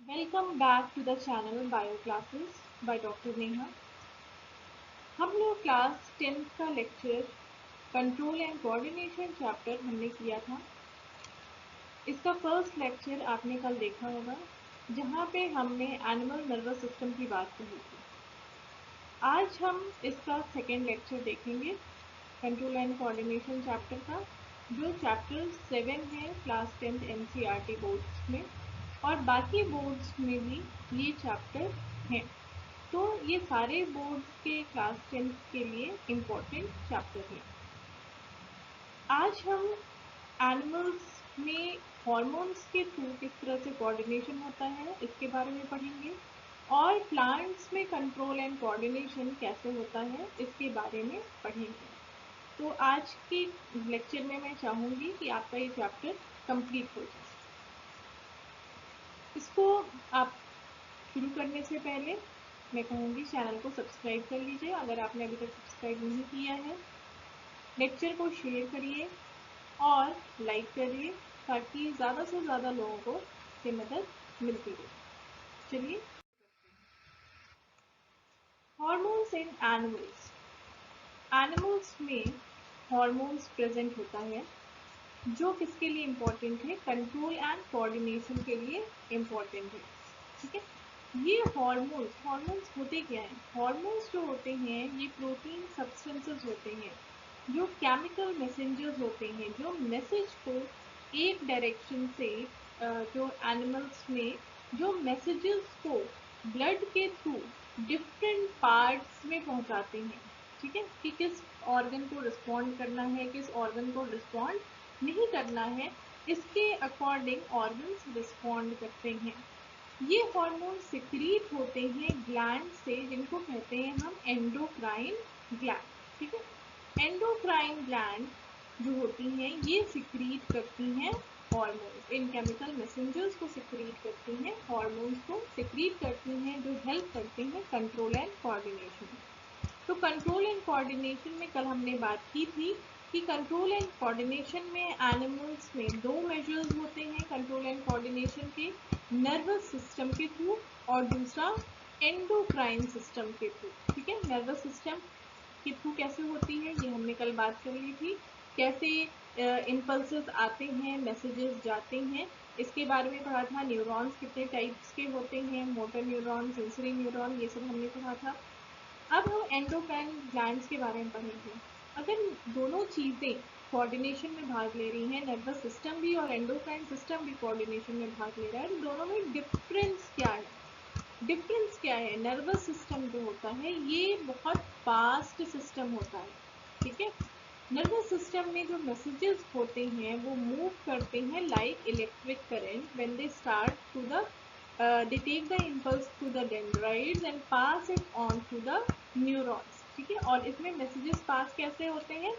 Welcome back to the channel Bio Classes by Dr. Neha. हम लोग class 10th का lecture control and coordination chapter हमने किया था। इसका फर्स्ट लेक्चर आपने कल देखा होगा जहाँ पे हमने एनिमल नर्वस सिस्टम की बात कही थी। आज हम इसका सेकेंड लेक्चर देखेंगे कंट्रोल एंड कोऑर्डिनेशन चैप्टर का, जो चैप्टर 7 है क्लास 10th NCERT बोर्ड्स में, और बाकी बोर्ड्स में भी ये चैप्टर हैं। तो ये सारे बोर्ड्स के क्लास 10th के लिए इम्पोर्टेंट चैप्टर है। आज हम एनिमल्स में हॉर्मोन्स के थ्रू किस तरह से कोऑर्डिनेशन होता है इसके बारे में पढ़ेंगे, और प्लांट्स में कंट्रोल एंड कोऑर्डिनेशन कैसे होता है इसके बारे में पढ़ेंगे। तो आज के लेक्चर में मैं चाहूँगी कि आपका ये चैप्टर कंप्लीट हो जाए। इसको आप शुरू करने से पहले मैं कहूँगी चैनल को सब्सक्राइब कर लीजिए अगर आपने अभी तक सब्सक्राइब नहीं किया है। लेक्चर को शेयर करिए और लाइक करिए ताकि ज़्यादा से ज़्यादा लोगों को इससे मदद मिलती रहे। चलिए, हॉर्मोन्स इन एनिमल्स। एनिमल्स में हॉर्मोन्स प्रेजेंट होता है जो किसके लिए इम्पोर्टेंट है, कंट्रोल एंड कोऑर्डिनेशन के लिए इम्पोर्टेंट है। ठीक है, ये हॉर्मोन्स होते क्या हैं? हॉर्मोन्स जो होते हैं ये प्रोटीन सब्सटेंसेस होते हैं जो केमिकल मैसेंजर्स होते हैं, जो मैसेज को एक डायरेक्शन से जो एनिमल्स में जो मैसेजेस को ब्लड के थ्रू डिफरेंट पार्ट्स में पहुंचाते हैं। ठीक है, कि किस ऑर्गन को रिस्पॉन्ड करना है, किस ऑर्गन को रिस्पॉन्ड नहीं करना है, इसके अकॉर्डिंग ऑर्गन्स रिस्पॉन्ड करते हैं। ये हार्मोन सिक्रीट होते हैं ग्लैंड से, जिनको कहते हैं हम एंडोक्राइन ग्लैंड। ठीक है, एंडोक्राइन ग्लैंड जो होती हैं ये सिक्रीट करती हैं हार्मोन्स, इन केमिकल मैसेंजर्स को सिक्रीट करती हैं, हार्मोन्स को सिक्रीट करती हैं जो हेल्प करते हैं कंट्रोल एंड कोऑर्डिनेशन। तो कंट्रोल एंड कोऑर्डिनेशन में कल हमने बात की थी कि कंट्रोल एंड कोऑर्डिनेशन में एनिमल्स में दो मेजर्स होते हैं कंट्रोल एंड कोऑर्डिनेशन के, नर्वस सिस्टम के थ्रू और दूसरा एंडोक्राइन सिस्टम के थ्रू। ठीक है, नर्वस सिस्टम के थ्रू कैसे होती है ये हमने कल बात कर ली थी, कैसे इम्पल्सेस आते हैं, मैसेजेस जाते हैं, इसके बारे में पढ़ा था। न्यूरॉन्स कितने टाइप्स के होते हैं, मोटर न्यूरॉन, सेंसरी न्यूरॉन, ये सब हमने पढ़ा था। अब हम एंडोक्राइन ग्लैंड्स के बारे में पढ़ेंगे। अगर दोनों चीज़ें कोऑर्डिनेशन में भाग ले रही हैं, नर्वस सिस्टम भी और एंडोक्राइन सिस्टम भी कोऑर्डिनेशन में भाग ले रहा है, तो दोनों में डिफरेंस क्या है? डिफरेंस क्या है? नर्वस सिस्टम जो होता है ये बहुत फास्ट सिस्टम होता है। ठीक है, नर्वस सिस्टम में जो मैसेजेस होते हैं वो मूव करते हैं like electric current when they start to the they take the impulse through the dendrites and pass it on to the neurons। ठीक है, और इसमें मैसेजेस पास कैसे होते हैं?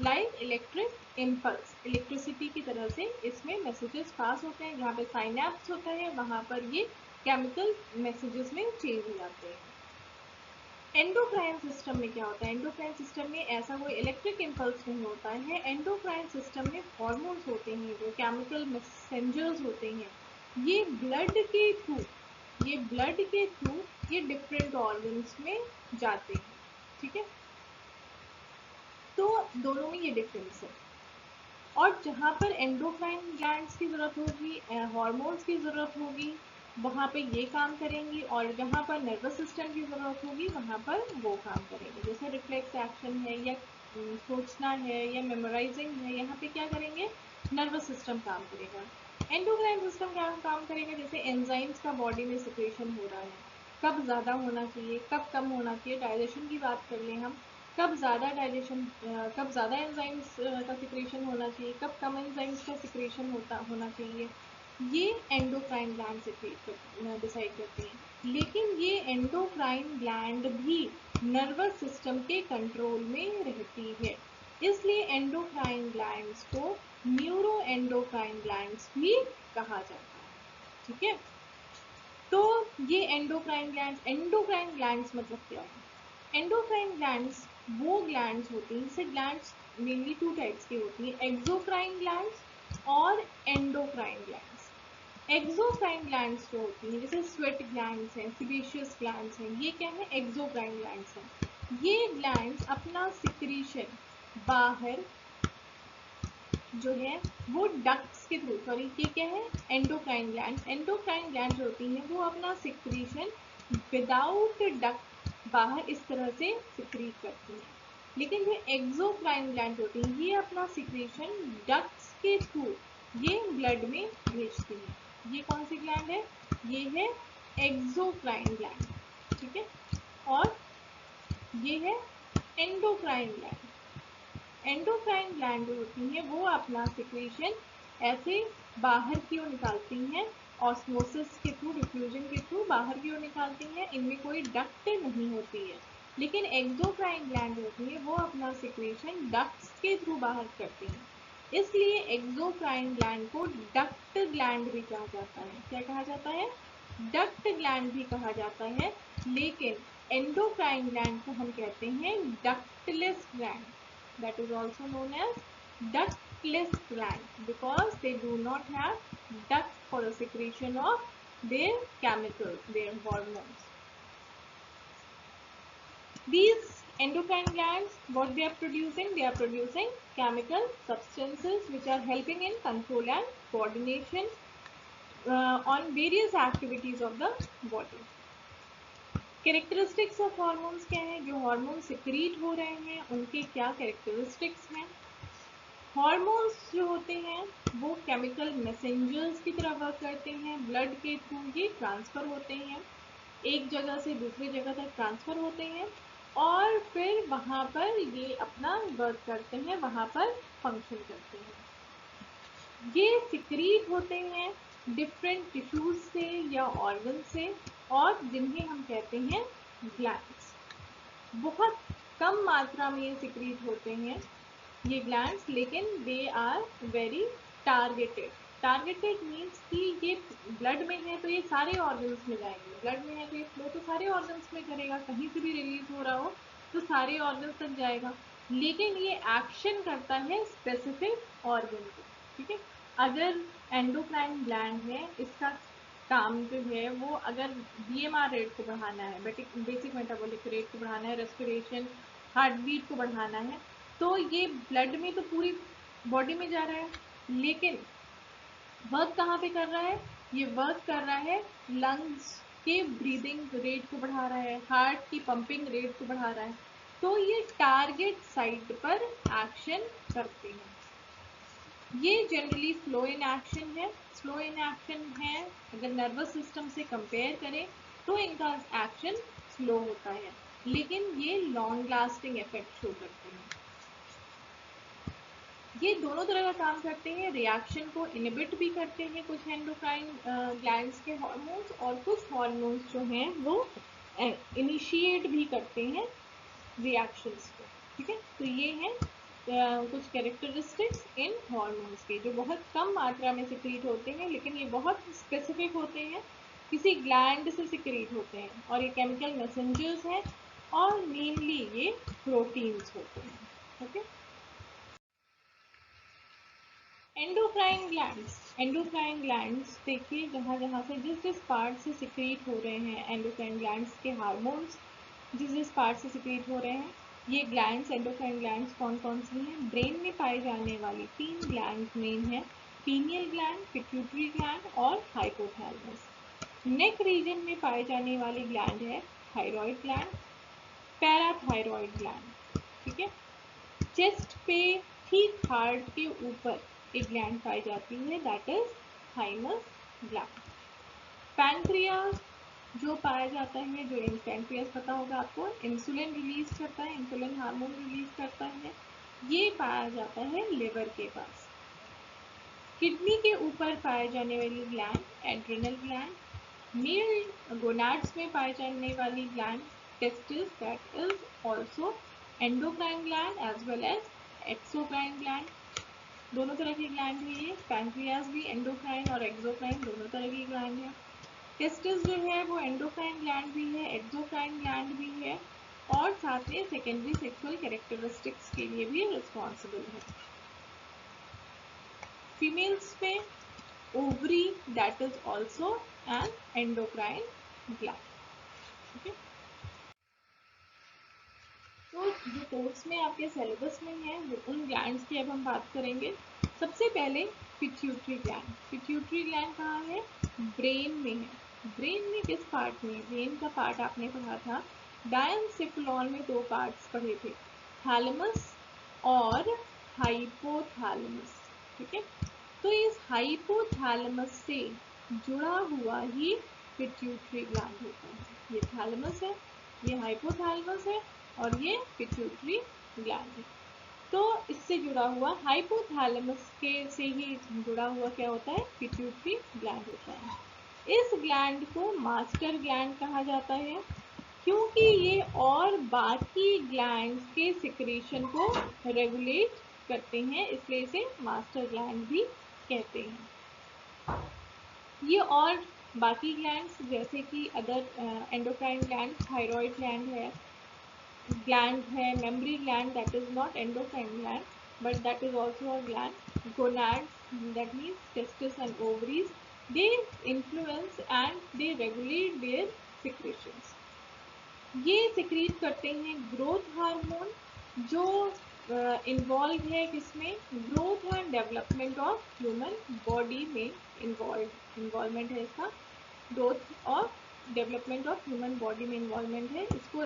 लाइक इलेक्ट्रिक इम्पल्स, इलेक्ट्रिसिटी की तरह से इसमें मैसेजेस पास होते हैं। जहाँ पे साइनैप्स होता है वहाँ पर ये केमिकल मैसेजेस में चेंज हो जाते हैं। एंडोक्राइन सिस्टम में क्या होता है? एंडोक्राइन सिस्टम में ऐसा कोई इलेक्ट्रिक इम्पल्स नहीं होता है। एंडोक्राइन सिस्टम में हॉर्मोन्स होते हैं जो केमिकल मैसेंजर्स होते हैं, ये ब्लड के थ्रू ये डिफरेंट ऑर्गन्स में जाते हैं। ठीक है, तो दोनों में ये डिफरेंस है। और जहाँ पर एंडोक्राइन ग्लैंड्स की ज़रूरत होगी, हार्मोन्स की ज़रूरत होगी, वहाँ पे ये काम करेंगी, और जहाँ पर नर्वस सिस्टम की ज़रूरत होगी वहाँ पर वो काम करेंगे। जैसे रिफ्लेक्स एक्शन है या सोचना है या मेमोराइजिंग है, यहाँ पे क्या करेंगे? नर्वस सिस्टम काम करेगा। एंडोक्राइन सिस्टम क्या काम करेगा? जैसे एंजाइम्स का बॉडी में सिक्रेशन हो रहा है, कब ज़्यादा होना चाहिए, कब कम होना चाहिए। डाइजेशन की बात कर लें हम, कब ज़्यादा एंजाइम्स का सिक्रेशन होना चाहिए, कब कम एंजाइम्स का सिक्रेशन होना चाहिए, ये एंडोक्राइन ग्लैंड डिसाइड करते हैं। लेकिन ये एंडोक्राइन ग्लैंड भी नर्वस सिस्टम के कंट्रोल में रहती है, इसलिए एंडोक्राइन ग्लैंड्स को न्यूरो एंडोक्राइन ग्लैंड्स भी कहा जाता है। ठीक है, तो ये एंडोक्राइन ग्लैंड्स मतलब क्या है? एंडोक्राइन ग्लैंड्स वो ग्लैंड्स होती हैं, जैसे ग्लैंड्स मेनली टू टाइप्स की होती हैं, एक्सोक्राइन ग्लैंड्स और एंडोक्राइन ग्लैंड्स। एक्सोक्राइन ग्लैंड्स जो होती हैं, जैसे स्वेट ग्लैंड्स हैं, सिबेशियस ग्लैंड्स हैं, ये क्या है? एक्सोक्राइन ग्लैंड्स हैं। ये ग्लैंड्स अपना सिक्रीशन बाहर जो है वो डक्ट्स के थ्रू, सॉरी ये क्या है? Endocrine gland. एंडोक्राइन ग्लैंड जो होती हैं वो अपना सिक्रीशन विदाउट डक्ट बाहर इस तरह से सिक्रीट करती हैं। लेकिन जो एक्सोक्राइन ग्लैंड होती हैं ये अपना सिक्रीशन डक्ट्स के थ्रू ये ब्लड में भेजती हैं। ये कौन सी ग्लैंड है? ये है एक्सोक्राइन ग्लैंड, ठीक है। और ये है एंडोक्राइन ग्लैंड। एंडोक्राइन ग्लैंड जो होती हैं वो अपना सिक्रीशन ऐसे बाहर की ओर निकालती हैं, ऑस्मोसिस के थ्रू, डिफ्यूजन के थ्रू बाहर की ओर निकालती हैं। इनमें कोई डक्ट नहीं होती है। लेकिन एक्सोक्राइन ग्लैंड होती है वो अपना सिक्रीशन डक्ट्स के थ्रू बाहर करती हैं। इसलिए एक्सोक्राइन ग्लैंड को डक्ट ग्लैंड भी कहा जाता है। क्या कहा जाता है? डक्ट ग्लैंड भी कहा जाता है। लेकिन एंडोक्राइन ग्लैंड को हम कहते हैं ductless gland. That is also known as ductless gland because they do not have duct for the secretion of their chemicals, their hormones. These endocrine glands, what they are producing chemical substances which are helping in control and coordination on various activities of the body. Characteristics of hormones क्या है? जो hormone secrete हो रहे हैं उनके क्या characteristics हैं? Hormones जो होते हैं वो केमिकल मैसेंजर्स की तरह वर्क करते हैं। ब्लड के थ्रू ये ट्रांसफ़र होते हैं, एक जगह से दूसरी जगह तक ट्रांसफ़र होते हैं और फिर वहाँ पर ये अपना वर्क करते हैं, वहाँ पर फंक्शन करते हैं। ये सिक्रीट होते हैं डिफरेंट टिश्यूज से या ऑर्गन से और जिन्हें हम कहते हैं ग्लैंड्स। बहुत कम मात्रा में ये सिक्रीट होते हैं ये ग्लैंड्स, लेकिन they are very targeted. Targeted means कि ये ब्लड में है तो ये सारे ऑर्गन्स में जाएंगे। ब्लड में है तो ये फ्लो तो सारे ऑर्गन्स में करेगा, कहीं से भी रिलीज हो रहा हो तो सारे ऑर्गन्स तक जाएगा। लेकिन ये एक्शन करता है स्पेसिफिक ऑर्गन को, ठीक है। अगर एंडोक्राइन ग्लैंड है, इसका काम जो है वो अगर बीएमआर रेट को बढ़ाना है, बेसिक मेटाबॉलिक रेट को बढ़ाना है, रेस्पिरेशन, हार्ट बीट को बढ़ाना है, तो ये ब्लड में तो पूरी बॉडी में जा रहा है, लेकिन वर्क कहाँ पे कर रहा है? ये वर्क कर रहा है लंग्स के ब्रीदिंग रेट को बढ़ा रहा है, हार्ट की पंपिंग रेट को बढ़ा रहा है। तो ये टारगेट साइट पर एक्शन करते हैं। ये जनरली स्लो इन एक्शन है। स्लो इन एक्शन है, अगर नर्वस सिस्टम से कंपेयर करें तो इनका एक्शन स्लो होता है, लेकिन ये लॉन्ग लास्टिंग इफेक्ट शो करते हैं। ये दोनों तरह का काम करते हैं, रिएक्शन को इनहिबिट भी करते हैं कुछ एंडोक्राइन ग्लैंड्स के हार्मोन्स, और कुछ हार्मोन्स जो हैं वो इनिशिएट भी करते हैं रिएक्शंस को, ठीक है। तो ये हैं कुछ कैरेक्टरिस्टिक्स इन हार्मोन्स के, जो बहुत कम मात्रा में सिक्रीट होते हैं, लेकिन ये बहुत स्पेसिफिक होते हैं, किसी ग्लैंड से सिक्रीट होते हैं और ये केमिकल मैसेंजर्स हैं और मेनली ये प्रोटीन्स होते हैं, ओके। एंडोक्राइन ग्लैंड्स देखिए, जहाँ जहाँ से जिस पार्ट से सिक्रीट हो रहे हैं एंडोक्राइन ग्लैंड्स के हार्मोन्स, जिस पार्ट से सिक्रीट हो रहे हैं ये ग्लैंड्स, एंडोक्राइन ग्लैंड्स कौन कौन सी हैं? ब्रेन में पाई जाने वाली 3 ग्लैंड्स मेन है, पीनियल ग्लैंड, पिट्यूटरी ग्लैंड और हाइपोथैलेमस। नेक रीजन में पाए जाने वाली ग्लैंड है थायराइड ग्लैंड, पैराथायरॉइड ग्लैंड, ठीक है। चेस्ट पे ठीक हार्ट के ऊपर एक ग्लैंड पाई जाती है, that is thymus gland. Pancreas जो पाया जाता है, जो पैनक्रियास पता होगा आपको, इंसुलिन रिलीज करता है, इंसुलिन हार्मोन रिलीज करता है, ये पाया जाता है लिवर के पास। किडनी के ऊपर पाए जाने वाली gland adrenal gland. Male gonads में पाए जाने वाली gland testis, that is also endocrine gland as well as exocrine gland. दोनों तरह की ग्लैंड है ये। पैनक्रियास भी एंडोक्राइन और एक्सोक्राइन दोनों तरह की ग्लैंड है। टेस्टिस जो है वो एंडोक्राइन ग्लैंड भी है, एक्सोक्राइन ग्लैंड भी है, और साथ में सेकेंडरी सेक्सुअल कैरेक्टरिस्टिक्स के लिए भी रिस्पॉन्सिबल है। फीमेल्स में ovary that is also an endocrine gland. Okay? तो जो कोर्स में आपके सिलेबस में है वो उन ग्लैंड्स की अब हम बात करेंगे। सबसे पहले पिट्यूटरी ग्लैंड। पिट्यूटरी ग्लैंड कहाँ है? ब्रेन में है। ब्रेन में किस पार्ट में? ब्रेन का पार्ट आपने पढ़ा था डायनसिफलॉन में, दो पार्ट्स पढ़े थे, थैलेमस और हाइपोथैलेमस। ठीक है, तो इस हाइपोथैलेमस से जुड़ा हुआ ही पिट्यूटरी ग्लैंड होता है। ये थैलेमस है, ये हाइपोथैलेमस है और ये पिट्यूटरी ग्लैंड है। तो इससे जुड़ा हुआ हाइपोथैलेमस के से ही जुड़ा हुआ क्या होता है? पिट्यूटरी ग्लैंड होता है। इस ग्लैंड को मास्टर ग्लैंड कहा जाता है क्योंकि ये और बाकी ग्लैंड्स के सिक्रीशन को रेगुलेट करते हैं, इसलिए इसे मास्टर ग्लैंड भी कहते हैं। ये और बाकी ग्लैंड्स जैसे कि other endocrine gland, thyroid gland है, memory gland that is not endocrine gland but that is also a gland, gonads that means testes and ovaries, they influence and they regulate their secretions. ये secrete करते हैं growth hormone जो involve है किसमें? Growth and development of human body में involvement है इसका। Growth और डेवलपमेंट ऑफ ह्यूमन बॉडी में इन्वॉल्वमेंट है। इसको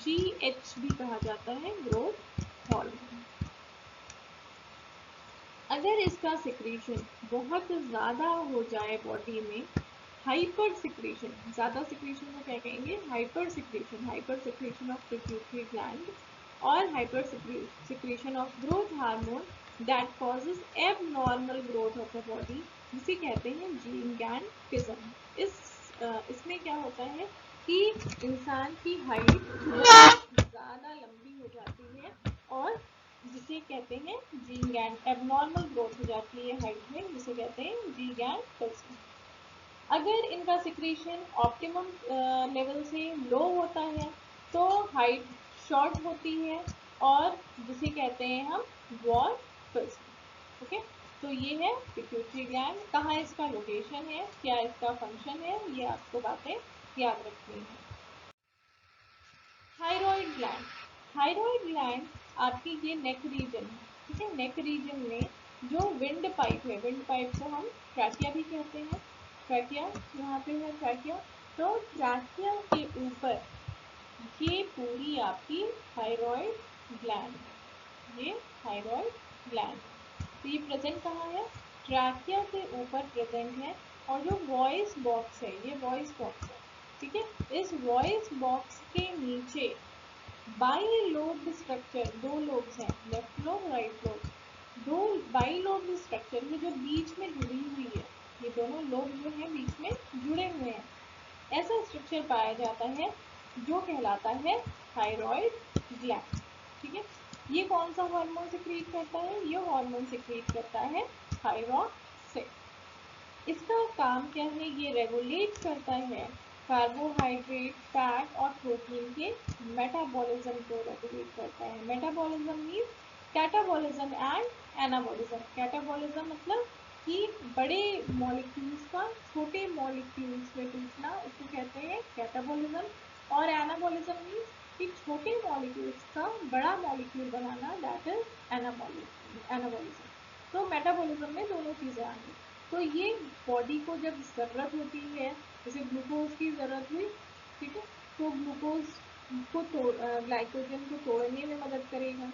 GH भी कहा जाता है, ग्रोथ हार्मोन। अगर इसका सिक्रीशन बहुत ज़्यादा हो जाए बॉडी में, हाइपर सिक्रीशन, ज़्यादा सिक्रीशन को क्या कहेंगे? Hyper secretion of pituitary gland और hyper secretion of growth hormone that causes abnormal growth of the body, जिसे कहते हैं जीनगैंटिज्म। इसमें क्या होता है कि इंसान की हाइट ज़्यादा लंबी हो जाती है और जिसे कहते हैं जीनगैंट, एबनॉर्मल ग्रोथ हो जाती है हाइट में, जिसे कहते हैं जीनगैंटिज्म। अगर इनका सिक्रीशन ऑप्टिमम लेवल से लो होता है तो हाइट शॉर्ट होती है और जिसे कहते हैं हम ड्वार्फिज्म। ओके, तो ये है पिट्यूटरी ग्लैंड। कहाँ इसका लोकेशन है, क्या इसका फंक्शन है, ये आपको बातें याद रखनी है। Thyroid gland. थायराइड ग्लैंड आपकी ये नेक रीजन है। ठीक है, नेक रीजन में जो विंड पाइप है, विंड पाइप को हम ट्रैकिया भी कहते हैं। ट्रैकिया यहाँ पे है, ट्रैकिया। तो ट्रैकिया के ऊपर ये पूरी आपकी थायराइड ग्लैंड है, ये थायराइड ग्लैंड। तो ये प्रेजेंट कहाँ है? ट्रैकिया के ऊपर प्रेजेंट है। और जो वॉइस बॉक्स है, ये वॉइस बॉक्स है। ठीक है, इस वॉइस बॉक्स के नीचे बाइलोब्ड स्ट्रक्चर, दो लोब्स हैं, लेफ्ट लोब राइट लोब, दो बाइलोब्ड स्ट्रक्चर में जो बीच में जुड़ी हुई है, ये दोनों लोब जो है बीच में जुड़े हुए हैं, ऐसा स्ट्रक्चर पाया जाता है जो कहलाता है थायराइड ग्लैंड। ठीक है, ये कौन सा हार्मोन सिक्रीट करता है? ये हार्मोन सिक्रीट करता है थायरॉक्सिन। इसका काम क्या है? ये रेगुलेट करता है कार्बोहाइड्रेट, फैट और प्रोटीन के मेटाबॉलिज्म को रेगुलेट करता है। Metabolism means catabolism and anabolism. Catabolism मतलब कि बड़े मॉलिक्यूल्स का छोटे मॉलिक्यूल्स में टूटना, उसको कहते हैं कैटाबॉलिज्म। और एनाबॉलिज्म मीन्स कि छोटे मॉलिक्यूल्स का बड़ा molecule banana, that is anabolism. तो मेटाबॉलिज्म में दोनों चीज़ें आएंगी। तो ये बॉडी को जब ज़रूरत होती है, जैसे ग्लूकोज की ज़रूरत हुई, ठीक है, तो ग्लूकोज को ग्लाइकोजन को तोड़ने में मदद करेगा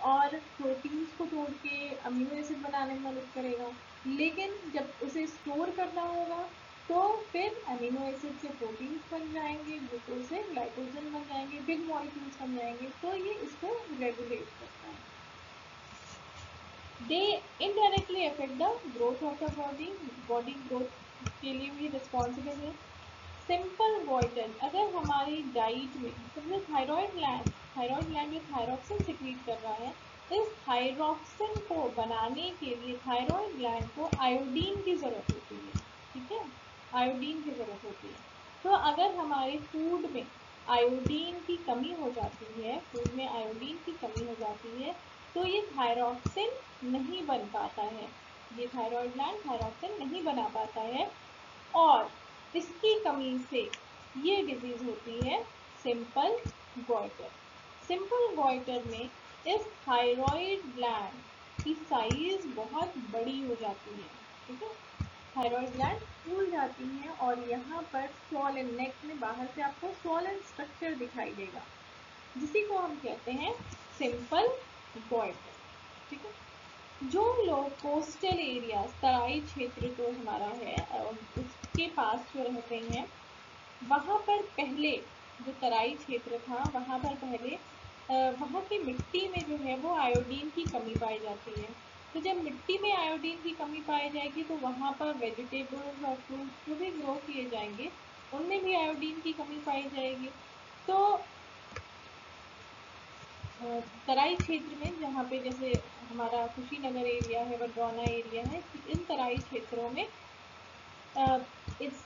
और प्रोटीन्स को तोड़ के अमीनो एसिड बनाने में मदद करेगा। लेकिन जब उसे स्टोर करना होगा तो फिर अमीनो एसिड से प्रोटीन्स बन जाएंगे, ग्लूकोज से ग्लाइकोजन बन जाएंगे, बिग मॉलिक्यूल्स बन जाएंगे। तो ये इसको रेगुलेट करता है। They indirectly affect the growth of the body, body growth के लिए भी रिस्पॉन्सिबल है। सिंपल वॉइटन, अगर हमारी डाइट में सबसे थायराइड ग्लैंड जो थायरॉक्सिन सिक्रीट कर रहा है, इस थायरॉक्सिन को बनाने के लिए थायराइड ग्लैंड को आयोडीन की ज़रूरत होती है। ठीक है, आयोडीन की ज़रूरत होती है। तो अगर हमारे फूड में आयोडीन की कमी हो जाती है, फूड में आयोडीन की कमी हो जाती है, तो ये थायरॉक्सिन नहीं बन पाता है, ये थायराइड ग्लैंड थायरॉक्सिन नहीं बना पाता है और इसकी कमी से ये डिजीज होती है सिंपल गॉइटर। सिंपल गॉइटर में इस थायराइड ग्लैंड की साइज बहुत बड़ी हो जाती है, ठीक है। थायराइड ग्लैंड फूल जाती हैं और यहाँ पर स्वॉलन नेक में बाहर से आपको स्वॉलन स्ट्रक्चर दिखाई देगा, जिसी को हम कहते हैं सिंपल गॉइटर, ठीक है। जो लोग कोस्टल एरिया तराई क्षेत्र जो हमारा है उसके पास जो रहते हैं, वहाँ पर पहले जो तराई क्षेत्र था वहाँ पर पहले वहाँ की मिट्टी में जो है वो आयोडीन की कमी पाई जाती है। तो जब मिट्टी में आयोडीन की कमी पाई जाएगी तो वहाँ पर वेजिटेबल्स और फ्रूट्स जो भी ग्रो किए जाएंगे उनमें भी आयोडीन की कमी पाई जाएगी। तो तराई क्षेत्र में जहाँ पे जैसे हमारा कुशीनगर एरिया है, वडरौना एरिया है, इन तराई क्षेत्रों में इस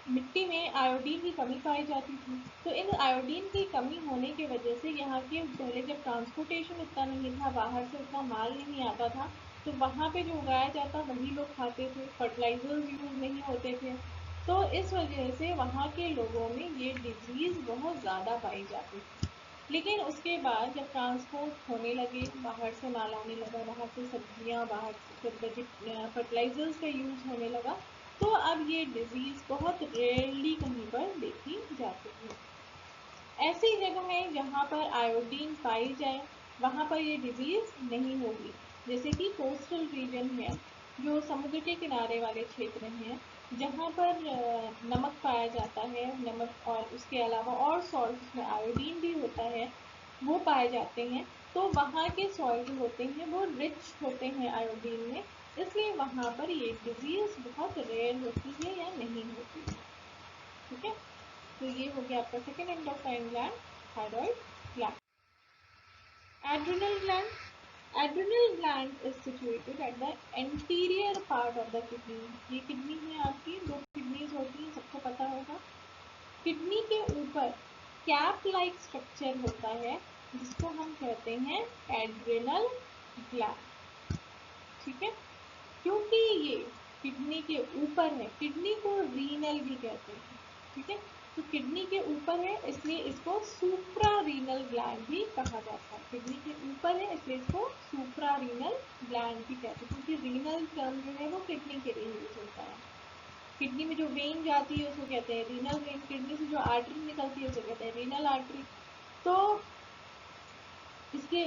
मिट्टी में आयोडीन की कमी पाई जाती थी। तो इन आयोडीन की कमी होने की वजह से यहाँ के पहले जब ट्रांसपोर्टेशन इतना नहीं था, बाहर से उतना माल नहीं आता था, तो वहाँ पे जो उगाया जाता वही लोग खाते थे, फर्टिलाइजर्स यूज़ नहीं होते थे। तो इस वजह से वहाँ के लोगों में ये डिजीज़ बहुत ज़्यादा पाई जाती थी। लेकिन उसके बाद जब ट्रांसपोर्ट होने लगे, बाहर से माल आने लगा, बाहर से सब्जियाँ, बाहर से फर्टिलाइजर्स का यूज़ होने लगा, तो अब ये डिजीज़ बहुत रेयरली कहीं पर देखी जाती है। ऐसी जगह है जहाँ पर आयोडीन पाई जाए वहाँ पर ये डिजीज़ नहीं होगी, जैसे कि कोस्टल रीजन है, जो समुद्र के किनारे वाले क्षेत्र हैं, जहाँ पर नमक पाया जाता है, नमक और उसके अलावा और सॉल्ट में आयोडीन भी होता है, वो पाए जाते हैं। तो वहाँ के सॉइल जो होते हैं वो रिच होते हैं आयोडीन में, इसलिए वहाँ पर ये डिजीज़ बहुत रेयर होती है या नहीं होती है, ठीक है। तो ये हो गया आपका second endocrine gland, thyroid gland. Adrenal gland, adrenal gland is situated at the anterior part of the kidney. ये किडनी है आपकी, दो किडनीज होती हैं, सबको पता होगा। किडनी के ऊपर कैप लाइक स्ट्रक्चर होता है जिसको हम कहते हैं एड्रिनल ग्लैंड, ठीक है। क्योंकि ये किडनी के ऊपर है, किडनी को रीनल भी कहते हैं, ठीक है। तो किडनी के ऊपर है इसलिए इसको सुप्रा रीनल ग्लैंड भी कहा जाता है। किडनी के ऊपर है इसलिए इसको सुप्रा रीनल ग्लैंड भी कहते हैं, क्योंकि रीनल टर्म जो है वो किडनी के लिए यूज होता है। किडनी में जो वेन जाती है उसको कहते हैं रीनल वेन, किडनी से जो आर्टरी निकलती है उसे कहते हैं रीनल आर्टरी। तो इसके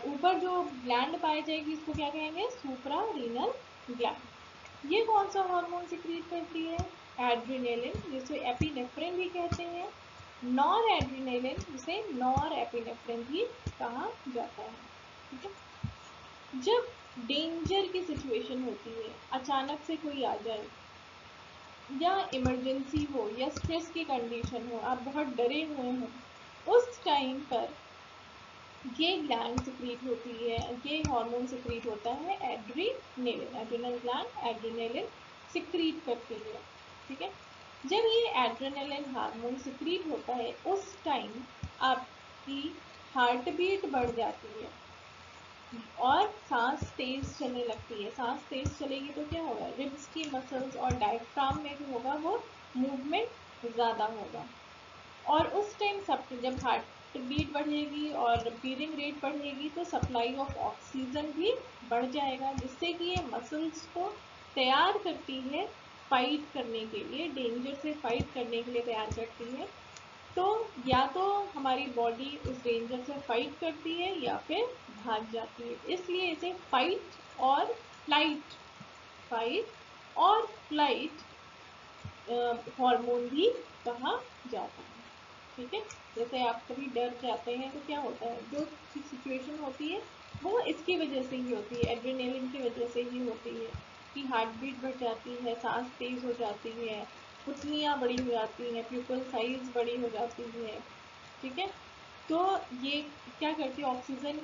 ऊपर जो ग्लैंड पाई जाएगी इसको क्या कहेंगे, सुप्रा रीनल ग्लैंड। ये कौन सा हार्मोन सिक्रीट करती है, एड्रिनेलिन, जिसे एपिनेफ्रिन भी कहते हैं, नॉर एड्रिनेलिन जिसे नॉर एपिनेफ्रिन भी कहा जाता है, ठीक है। जब डेंजर की सिचुएशन होती है, अचानक से कोई आ जाए या इमरजेंसी हो या स्ट्रेस की कंडीशन हो, आप बहुत डरे हुए हो, उस टाइम पर ये ग्लैंड सिक्रीट होती है, ये हार्मोन सिक्रीट होता है adrenaline, adrenal gland adrenaline secrete करती है, ठीक है। जब ये एड्रिनेलिन हार्मोन सिक्रीट होता है उस टाइम आपकी हार्ट बीट बढ़ जाती है और सांस तेज चलने लगती है। सांस तेज चलेगी तो क्या होगा, रिब्स की मसल्स और डायफ्राम में जो होगा वो मूवमेंट ज़्यादा होगा, और उस टाइम सब जब हार्ट बीट बढ़ेगी और ब्रीदिंग रेट बढ़ेगी तो सप्लाई ऑफ ऑक्सीजन भी बढ़ जाएगा, जिससे कि ये मसल्स को तैयार करती है फाइट करने के लिए, डेंजर से फाइट करने के लिए तैयार करती है। तो या तो हमारी बॉडी उस डेंजर से फाइट करती है या फिर भाग जाती है, इसलिए इसे फाइट और फ्लाइट हार्मोन भी कहा जाता है, ठीक है। जैसे आप कभी डर जाते हैं तो क्या होता है, जो सिचुएशन होती है वो इसकी वजह से ही होती है, एड्रेनलिन की वजह से ही होती है, कि हार्ट बीट बढ़ जाती है, सांस तेज हो जाती है, पुतलियाँ बड़ी हो जाती हैं, प्यूपल साइज बड़ी हो जाती है, ठीक है। तो ये क्या करती है, ऑक्सीजन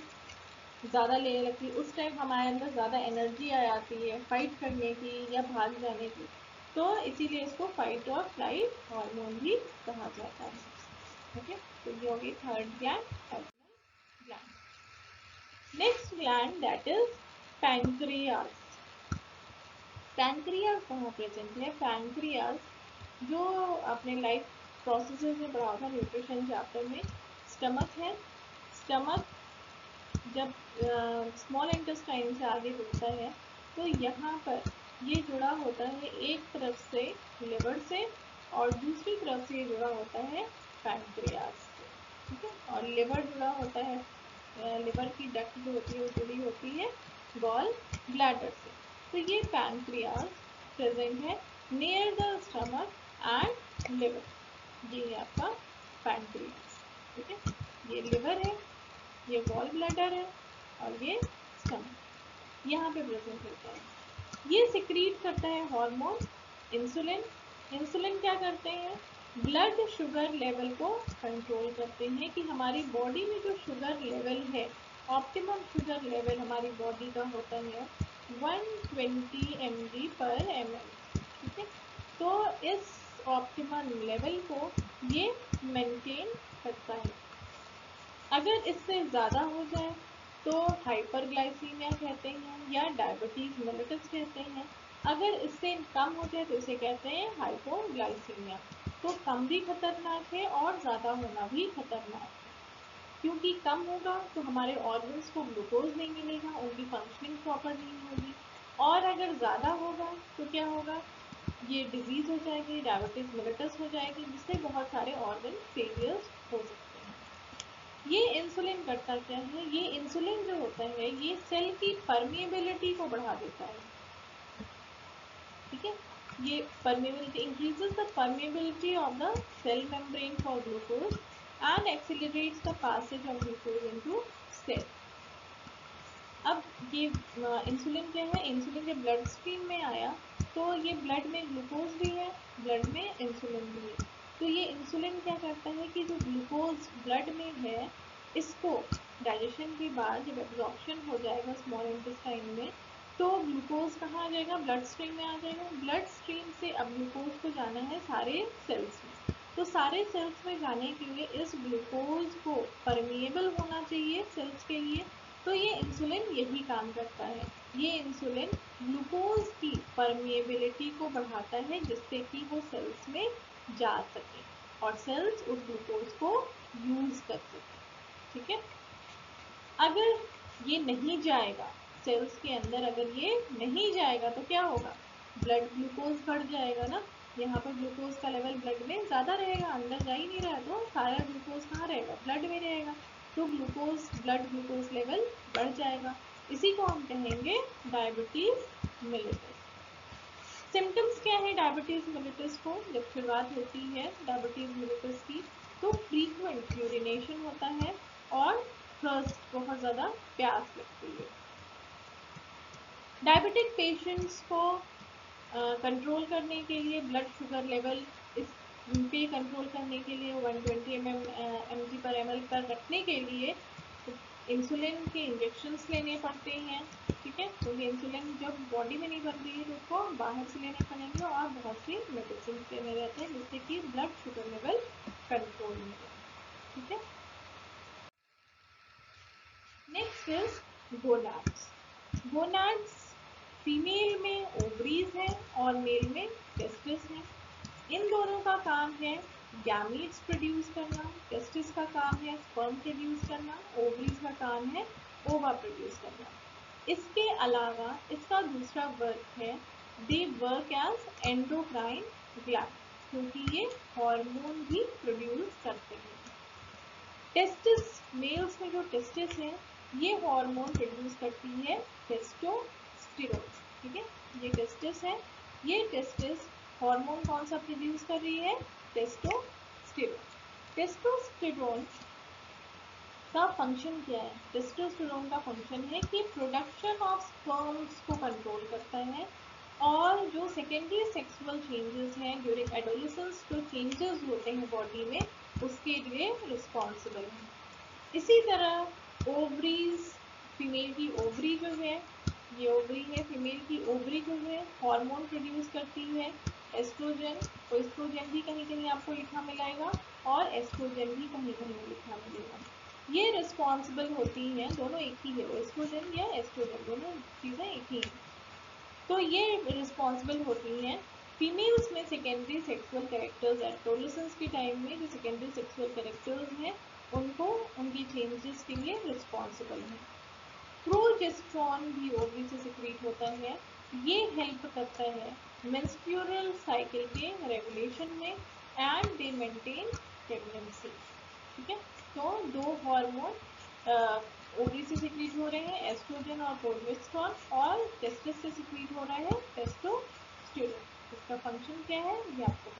ज़्यादा लेने लगती है, उस टाइम हमारे अंदर ज़्यादा एनर्जी आ जाती है फाइट करने की या भाग जाने की, तो इसीलिए इसको फाइट और फ्लाइट हार्मोन भी कहा जाता है, ओके। तो ये होगी third gland, gland. Next gland that is pancreas. Pancreas कहाँ प्रेजेंट है? पैनक्रियाज जो अपने लाइफ प्रोसेसेस में पढ़ा था न्यूट्रिशन चैप्टर में, स्टमक है। स्टमक जब स्मॉल इंटेस्टाइन से आगे बढ़ता है तो यहाँ पर ये जुड़ा होता है एक तरफ से लिवर से और दूसरी तरफ से ये जुड़ा होता है पैनक्रियाज से, ठीक है। और लिवर जुड़ा होता है, लिवर की डक्ट जो होती है वो जुड़ी होती है गॉल ब्लैडर से। तो ये पैनक्रियाज प्रेजेंट है near the stomach and liver, ये है आपका पैनक्रियाज, ठीक है। ये लिवर है, ये गॉल ब्लैडर है और ये स्टमक यहाँ पे प्रेजेंट होता है। ये सिक्रीट करता है हार्मोन इंसुलिन। इंसुलिन क्या करते हैं? ब्लड शुगर लेवल को कंट्रोल करते हैं कि हमारी बॉडी में जो शुगर लेवल है, ऑप्टिमम शुगर लेवल हमारी बॉडी का होता है 120 mg/ml, ठीक है। तो इस ऑप्टिमम लेवल को ये मेंटेन करता है। अगर इससे ज़्यादा हो जाए तो हाइपरग्लाइसीमिया कहते हैं या डायबिटीज़ मेलिटस कहते हैं। अगर इससे कम हो जाए तो इसे कहते हैं हाइपोग्लाइसीमिया। तो कम भी खतरनाक है और ज़्यादा होना भी खतरनाक है, क्योंकि कम होगा तो हमारे ऑर्गन्स को ग्लूकोज नहीं मिलेगा, उनकी फंक्शनिंग प्रॉपर नहीं होगी। और अगर ज़्यादा होगा तो क्या होगा? ये डिजीज़ हो जाएगी, डायबिटीज़ मेलिटस हो जाएगी, जिससे बहुत सारे ऑर्गन फेलियर्स हो सकते हैं। ये इंसुलिन करता क्या है? ये इंसुलिन जो होता है ये सेल की परमिएबिलिटी को बढ़ा देता है, ठीक है। ये permeability increases the permeability of the cell membrane for glucose and accelerates the passage of glucose into cell. अब ये इंसुलिन क्या है? इंसुलिन जब ब्लड स्ट्रीम में आया तो ये ब्लड में ग्लूकोज भी है, ब्लड में इंसुलिन भी है। तो ये इंसुलिन क्या करता है कि जो ग्लूकोज ब्लड में है, इसको डाइजेशन के बाद जब एब्जॉर्प्शन हो जाएगा स्मॉल इंटेस्टाइन में, तो ग्लूकोज कहाँ आ जाएगा? ब्लड स्ट्रीम में आ जाएगा। ब्लड स्ट्रीम से अब ग्लूकोज को जाना है सारे सेल्स में। तो सारे सेल्स में जाने के लिए इस ग्लूकोज को परमिएबल होना चाहिए सेल्स के लिए। तो ये इंसुलिन यही काम करता है। ये इंसुलिन ग्लूकोज की परमिएबिलिटी को बढ़ाता है जिससे कि वो सेल्स में जा सके और सेल्स उस ग्लूकोज को यूज कर सके, ठीक है। अगर ये नहीं जाएगा सेल्स के अंदर, अगर ये नहीं जाएगा तो क्या होगा? ब्लड ग्लूकोज बढ़ जाएगा ना। यहाँ पर ग्लूकोज का लेवल ब्लड में ज़्यादा रहेगा, अंदर जा ही नहीं रहा, तो सारा ग्लूकोज कहाँ रहेगा? ब्लड में रहेगा। तो ग्लूकोज ब्लड ग्लूकोज लेवल बढ़ जाएगा। इसी को हम कहेंगे डायबिटीज़ मेलिटस। सिम्टम्स क्या है डायबिटीज़ मेलिटस को? जब शुरुआत होती है डायबिटीज़ मेलिटस की तो फ्रीक्वेंट यूरिनेशन होता है और थर्स्ट, बहुत ज़्यादा प्यास लगती है। डायबिटिक पेशेंट्स को कंट्रोल करने के लिए ब्लड शुगर लेवल इस पे कंट्रोल करने के लिए 120 mg/ml पर रखने के लिए इंसुलिन के इंजेक्शंस लेने पड़ते हैं, ठीक है। तो ये इंसुलिन जब बॉडी में नहीं बन रही है तो उसको बाहर से लेने पड़ेंगे और बहुत सी मेडिसिन लेने रहते हैं जिससे कि ब्लड शुगर लेवल कंट्रोल में रहे, ठीक है। Next is gonads. Gonads female में ओवरीज है और मेल में टेस्टिस है। इन दोनों का काम है गैमीट्स प्रोड्यूस करना, टेस्टिस का काम है स्पर्म प्रोड्यूस करना, ओवरीज का काम है ओवा प्रोड्यूस करना। इसके अलावा इसका दूसरा वर्क है, they work as endocrine gland, क्योंकि ये हार्मोन भी प्रोड्यूस करते हैं। टेस्टिस, मेल्स में जो टेस्टिस है ये हार्मोन प्रोड्यूस करती है टेस्टोस्टेरोन, ठीक है। ये टेस्टिस है, ये टेस्टिस हार्मोन कौन सा प्रोड्यूस कर रही है? टेस्टोस्टेरोन। टेस्टोस्टेरोन का फंक्शन क्या है? टेस्टोस्टेरोन का फंक्शन है कि प्रोडक्शन ऑफ स्पर्म्स को कंट्रोल करता है और जो सेकेंडरी सेक्सुअल चेंजेस हैं ड्यूरिंग एडोलेसेंस, जो चेंजेस होते हैं बॉडी में, उसके लिए रिस्पॉन्सिबल है। इसी तरह ओवरीज, फीमेल की ओवरी जो है, ये ओवरी है, फीमेल की ओवरी जो है हार्मोन प्रोड्यूस करती है एस्ट्रोजन। तो एस्ट्रोजन भी कहीं कहीं आपको लिखा मिलेगा और एस्ट्रोजन भी कहीं कहीं लिखा मिलेगा। ये रिस्पॉन्सिबल होती हैं, दोनों एक ही है, एस्ट्रोजन या एस्ट्रोजन दोनों चीज़ें एक ही हैं। तो ये रिस्पॉन्सिबल होती हैं फीमेल्स में सेकेंडरी सेक्सुअल कैरेक्टर्स एडोलेसेंस के टाइम में जो सेकेंडरी सेक्सुअल कैरेक्टर्स हैं उनको उनकी चेंजेस के लिए रिस्पॉन्सिबल हैं। प्रोजेस्टेरॉन भी ओवरी से सिक्रीट होता है, ये हेल्प करता है मेंस्ट्रुअल साइकिल के रेगुलेशन में एंड दे मेंटेन प्रेगनेंसी। ठीक है, तो दो हार्मोन ओवरी से सिक्रीट हो रहे हैं, एस्ट्रोजन और प्रोजेस्टेरॉन, और टेस्टिस से सिक्रीट हो रहा है टेस्टोस्टेरोन। इसका फंक्शन क्या है ये आपको।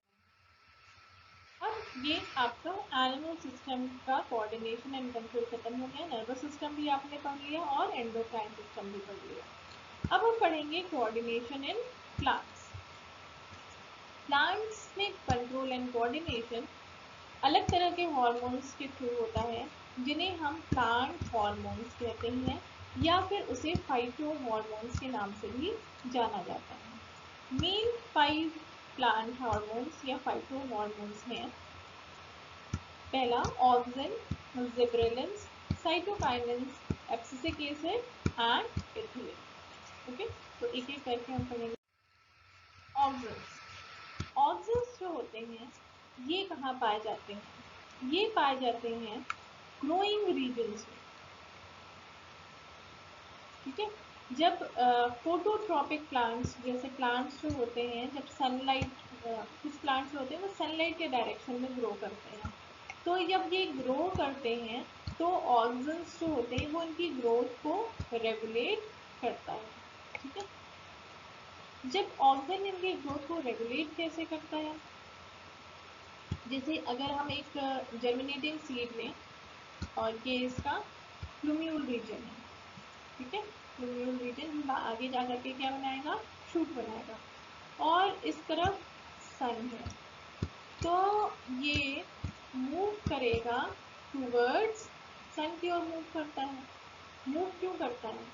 अब ये आपका एनिमल सिस्टम का कोऑर्डिनेशन एंड कंट्रोल खत्म हो गया, नर्वस सिस्टम भी आपने पढ़ लिया और एंडोक्राइन सिस्टम भी पढ़ लिया। अब हम पढ़ेंगे कोऑर्डिनेशन इन प्लांट्स। प्लांट्स में कंट्रोल एंड कोऑर्डिनेशन अलग तरह के हार्मोन्स के थ्रू होता है, जिन्हें हम प्लांट हार्मोन्स कहते हैं या फिर उसे फाइटो हार्मोन्स के नाम से भी जाना जाता है। मेन 5 प्लांट हार्मोन्स या फाइटो हार्मोन्स हैं। पहला auxin, gibberellins, cytokinins, abscisic acid and ethylene. Okay, तो एक एक करके हम पढ़ेंगे। ऑक्सिन्स, ऑक्सिन्स जो होते हैं ये कहाँ पाए जाते हैं? ये पाए जाते हैं ग्रोइंग रीजन्स में। ठीक है, जब फोटोट्रॉपिक प्लांट्स जैसे प्लांट्स जो होते हैं, जब सनलाइट कुछ प्लांट्स होते हैं वो सनलाइट के डायरेक्शन में ग्रो करते हैं, तो जब ये ग्रो करते हैं तो ऑक्सिन्स जो होते हैं वो इनकी ग्रोथ को रेगुलेट करता है। ठीक है, जब ऑक्सिन इनकी ग्रोथ को रेगुलेट कैसे करता है? जैसे अगर हम एक जर्मिनेटिंग सीड लें और ये इसका प्लूम्यूल रीजन है। ठीक है, प्लूम्यूल रीजन आगे जा करके क्या बनाएगा? शूट बनाएगा, और इस तरफ सन है, तो ये मूव करेगा टूवर्ड्स सन की ओर मूव करता है। मूव क्यों करता है?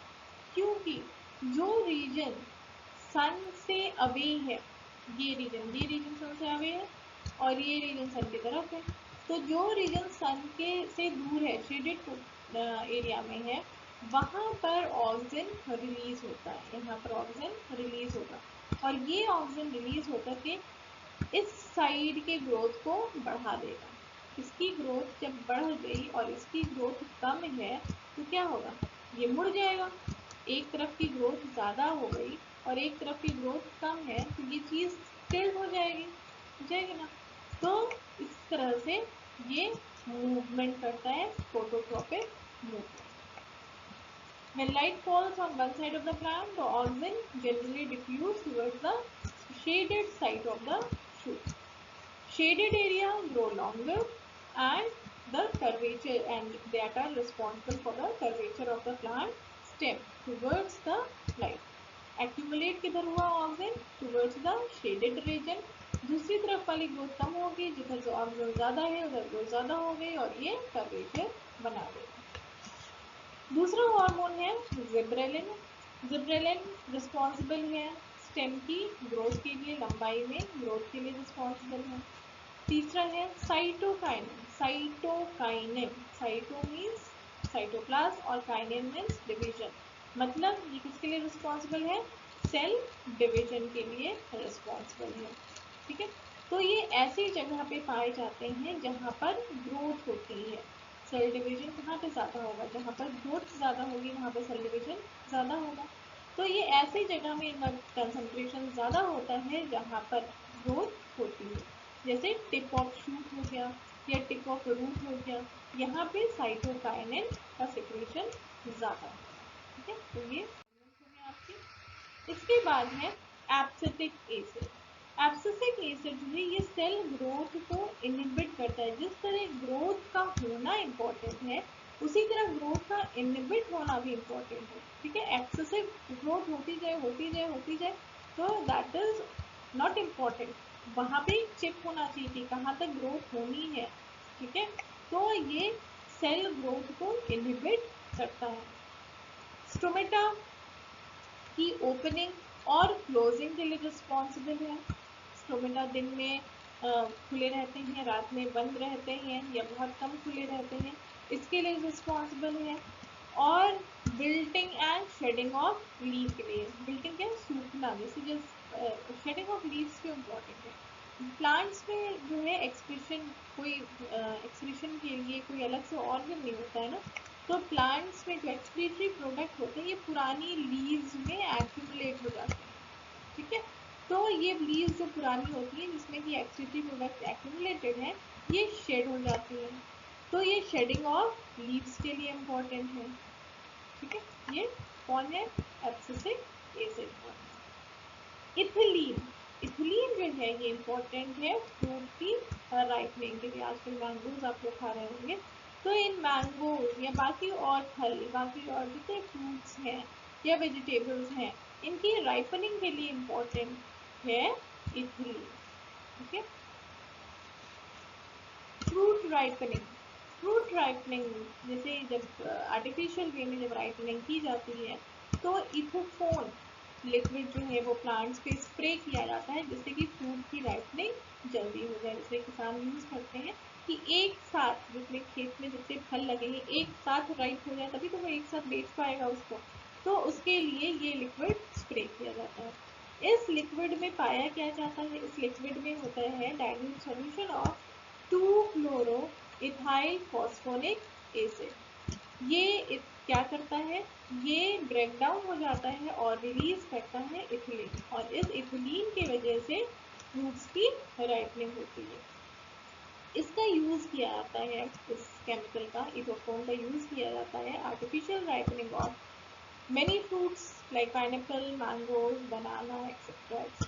क्योंकि जो रीजन सन से अवे है, ये रीजन सन से अवे है और ये रीजन सन की तरफ है, तो जो रीजन सन के से दूर है, शेडेड एरिया में है, वहाँ पर ऑक्सिन रिलीज होता है। यहाँ पर ऑक्सिन रिलीज होगा और ये ऑक्सिन रिलीज होकर के इस साइड के ग्रोथ को बढ़ा देगा। इसकी ग्रोथ जब बढ़ गई और इसकी ग्रोथ कम है तो क्या होगा? ये मुड़ जाएगा। एक तरफ की ग्रोथ ज़्यादा हो गई और एक तरफ की ग्रोथ कम है तो ये चीज़ टिल्ट हो जाएगी ना। तो इस तरह से ये मूवमेंट करता है, phototropic movement. When light falls on one side of the plant, the auxin generally diffuse towards the shaded side of the shoot. Shaded area grow longer and the curvature, and that are responsible for the curvature of the plant stem towards the light. Accumulate किधर हुआ auxin? Towards the shaded region. दूसरी तरफ वाली growth कम होगी, जिधर जो auxin ज़्यादा है उधर ग्रोथ ज़्यादा हो गई और ये कर्वेचर बना देगा। दूसरा हार्मोन है जिब्रेलिन। जिब्रेलिन रिस्पॉन्सिबल है स्टेम की ग्रोथ के लिए, लंबाई में ग्रोथ के लिए रिस्पॉन्सिबल है। तीसरा है cytokinin. Cytokinin, cyto means cytoplasm और काइनिन मीन्स डिवीजन, मतलब ये किसके लिए रिस्पॉन्सिबल है? सेल डिवीजन के लिए रिस्पॉन्सिबल है। ठीक है, तो ये ऐसी जगह पे पाए जाते हैं जहाँ पर ग्रोथ होती है। सेल डिवीजन कहाँ पे ज़्यादा होगा? जहाँ पर ग्रोथ ज़्यादा होगी वहाँ पे सेल डिवीजन ज़्यादा होगा। तो ये ऐसी जगह में इनका कंसंट्रेशन ज़्यादा होता है जहाँ पर ग्रोथ होती है, जैसे टिप ऑफ शूट हो गया या टिप ऑफ रूट हो गया, यहाँ पे साइटोकाइनिन का सिक्रेशन ज़्यादा होगा। ठीक है, तो ये हो गया आपके। इसके बाद है एब्सिसिक एसिड। एब्सिसिक एसिड जो है ये सेल ग्रोथ को इनहिबिट करता है। जिस तरह ग्रोथ का होना इम्पोर्टेंट है उसी तरह ग्रोथ का इनहिबिट होना भी इम्पोर्टेंट है। ठीक है, एक्सेसिव ग्रोथ होती जाए तो दैट इज नॉट इम्पोर्टेंट। वहाँ पे चेक होना चाहिए कि कहाँ तक ग्रोथ होनी है। ठीक है, तो ये सेल ग्रोथ को इनहिबिट करता है। स्टोमेटा की ओपनिंग और क्लोजिंग के लिए रिस्पॉन्सिबल है। स्टोमेटा दिन में खुले रहते हैं, रात में बंद रहते हैं या बहुत कम खुले रहते हैं, इसके लिए रिस्पॉन्सिबल है। और wilting and shedding of leaf के लिए। विल्टिंग क्या है? सूखना। जैसे जस्ट शेडिंग ऑफ लीव्स क्यों इम्पॉर्टेंट है? प्लांट्स में जो है एक्सप्रेशन, कोई एक्सप्रेशन के लिए कोई अलग से ऑर्गन नहीं होता है ना, तो प्लांट्स में जो एक्सक्रीटरी प्रोडक्ट होते हैं ये पुरानी लीव्स में एक्यूमुलेट हो जाते हैं। ठीक है, तो ये लीव्स जो पुरानी होती है जिसमें कि एक्सक्रीटरी प्रोडक्ट एक्यूमुलेटेड है, ये शेड हो जाती है। तो ये शेडिंग ऑफ लीव्स के लिए इम्पॉर्टेंट है। ठीक है, ये कौन है? Abscisic acid. इथिलीन, इथिलीन जो है ये इम्पोर्टेंट है फ्रूट की राइपनिंग के लिए। आजकल मैंगोज आप लोग खा रहे होंगे, तो इन मैंगोज या बाकी और फल, बाकी और जितने फ्रूट्स हैं या वेजिटेबल्स हैं, इनकी राइपनिंग के लिए इम्पोर्टेंट है इथिलीन। ठीक है, फ्रूट राइपनिंग। फ्रूट राइपनिंग जैसे जब आर्टिफिशियल वे में जब राइपनिंग की जाती है, तो इथोफोन लिक्विड जो है वो प्लांट्स पे स्प्रे किया जाता है जिससे कि फ्रूट की राइपनिंग जल्दी हो जाए। जैसे किसान यूज करते हैं कि एक साथ जितने खेत में जितने फल लगेंगे एक साथ राइप हो जाए, तभी तो वो एक साथ बेच पाएगा उसको। तो उसके लिए ये लिक्विड स्प्रे किया जाता है। इस लिक्विड में पाया क्या जाता है? इस लिक्विड में होता है dilute solution of two fluoro ethyl phosphonic acid. ये क्या करता है? ये ब्रेक डाउन हो जाता है और रिलीज करता है इथिलीन, और इस इथिलीन की वजह से फ्रूट्स की राइपनिंग होती है। इसका यूज किया जाता है, इस केमिकल का, इथोफोन का यूज किया जाता है artificial ripening of many fruits like pineapple, mangoes, banana etcetera.